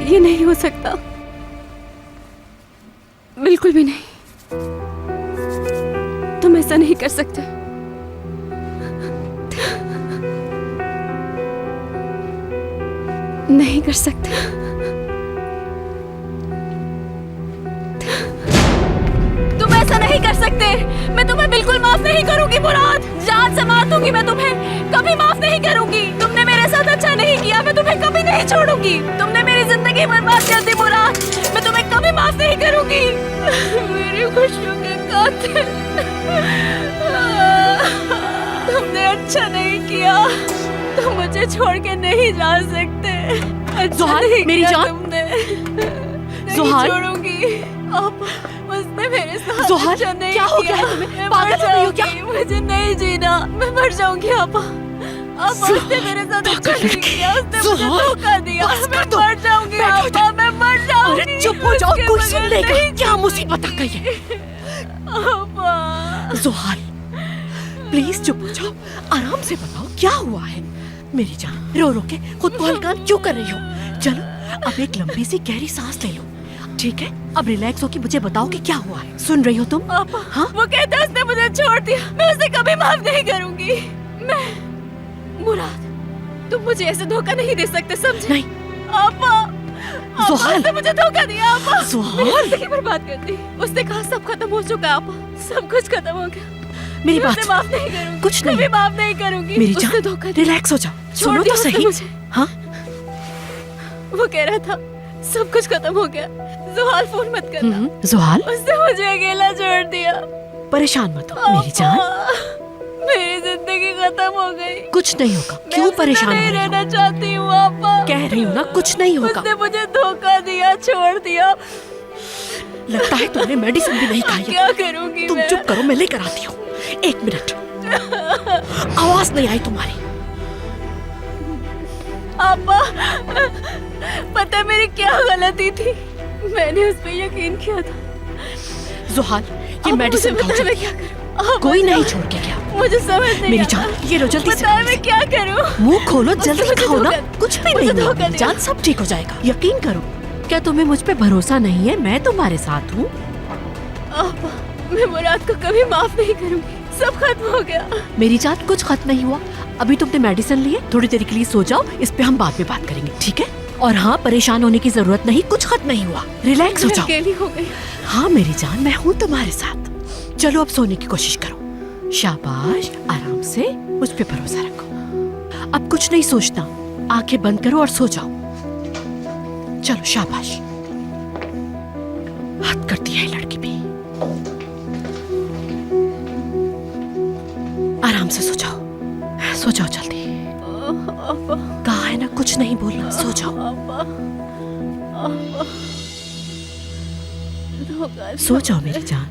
ये नहीं हो सकता, बिल्कुल भी नहीं। तुम ऐसा नहीं कर सकते। नहीं कर सकते। तुम ऐसा नहीं कर सकते। मैं तुम्हें बिल्कुल माफ नहीं करूंगी मुराद। जान से मार दूंगी मैं तुम्हें, कभी माफ नहीं करूंगी। तुमने मेरे साथ अच्छा नहीं किया, मैं तुम्हें कभी नहीं छोड़ूंगी। तुमने मेरी जिंदगी बर्बाद कर दी मुराद, मैं तुम्हें कभी माफ नहीं करूंगी। मेरी खुशियों के कातिल, तुमने अच्छा नहीं किया। तुम मुझे छोड़ के नहीं जा सकते। अच्छा ज़ोहाल, नहीं मेरी किया जान। तुमने। नहीं ज़ोहाल। छोड़ूंगी। अब उसने मेरे साथ ज़ोहाल, अच्छा नहीं क्या हो गया है किया। तुम्हें? मैं पागल मर हो गई हो क्या? जाऊंगी, मुझे नहीं जीना। मैं मर जाऊंगी आपा। अब उसने मेरे साथ अच्छा पागल नहीं किया, उसने मुझे ज़ोहाल, धोखा दिया। बस मैं कर दो। मर जाऊंगी बैठो आपा, इधर। मैं मर जाऊंगी। अरे चुप हो जाओ, उसके कोई सुन बगैर लेगा। नहीं क्या मुसीबत आ गई है? आपा। ज़ोहाल, प्लीज चुप हो जाओ, आराम से बताओ क्या हुआ है। मेरी जान, रो रो के खुद को हल्का क्यों कर रही हो? चलो अब एक लंबी सी गहरी सांस ले लो, ठीक है? अब रिलैक्स होके मुझे बताओ कि क्या हुआ है। सुन रही हो तुम? आपा, हाँ? वो कहता है उसने मुझे छोड़ दिया, मैं उसे कभी माफ नहीं करूंगी। मैं मुराद, तुम मुझे ऐसे धोखा नहीं दे सकते, समझे? नहीं। आपा, ज़ोहाल। उसने मुझे धोखा दिया। आपा, ज़ोहाल। मेरी जिंदगी बर्बाद कर दी। उसने कहा सब खत्म हो चुका। आपा, सब कुछ खत्म हो गया। मेरी मैं बात उसे माफ नहीं करूंगी, कुछ कभी नहीं। माफ नहीं करूंगी। मेरी उसने जान, धोखा दिया। रिलैक्स हो जाओ, छोड़ सुनो दिया तो उसने सही। मुझे। हाँ, वो कह रहा था सब कुछ खत्म हो गया। ज़ोहाल, फोन मत करना। ज़ोहाल, उसने मुझे अकेला छोड़ दिया। परेशान मत हो मेरी जान, मेरी जिंदगी खत्म हो गई। कुछ नहीं होगा। मैं क्यों उससे परेशान हो नहीं रही हो? रहना चाहती हूँ आपा। कह रही हूँ ना, कुछ नहीं होगा। उसने मुझे धोखा दिया, छोड़ दिया। लगता है तुमने मेडिसिन भी नहीं खाई है। क्या करूँगी तुम मैं? चुप करो, मैं लेकर आती हूँ। एक मिनट, आवाज नहीं आई तुम्हारी। आपा, पता है मेरी क्या गलती थी? मैंने उस पे यकीन किया था। ज़ोहाल, ये अब मेडिसिन मुझे खाओ बताओ मैं जल्दी। क्या करूं? आप कोई बताओ। नहीं छोड़ के गया। मुझे समझ नहीं मेरी आ जान, रहा। ये लो जल्दी से बताओ जल्दी मैं से। क्या करूं? मुंह खोलो, जल्दी मुझे खाओ ना। धोखा- कुछ भी मुझे नहीं हुआ धोखा मेरी दिया। जान, सब ठीक हो जाएगा। यकीन करो। क्या तुम्हें मुझ पे भरोसा नहीं है? मैं तुम्हारे साथ हूँ। आपा, मैं मुराद को कभी माफ नहीं करूंगी। सब खत्म हो गया। मेरी जान, कुछ खत्म नहीं हुआ। अभी तुमने मेडिसिन ली है, थोड़ी देर के लिए सो जाओ। इस पे हम बाद में बात करेंगे, ठीक है? और हाँ, परेशान होने की जरूरत नहीं, कुछ खत्म नहीं हुआ। रिलैक्स हो मैं जाओ। अकेली हो गई। हाँ मेरी जान, मैं हूँ तुम्हारे साथ। चलो अब सोने की कोशिश करो। शाबाश, आराम से, मुझ पे भरोसा रखो। अब कुछ नहीं सोचना, आंखें बंद करो और सो जाओ। चलो शाबाश। हद करती है ये लड़की भी। आराम से सो जाओ, सो जाओ जल्दी। आपा, कहा है ना, कुछ नहीं बोलना, सो जाओ। आपा, आपा, धोखा सो जाओ मेरी जान।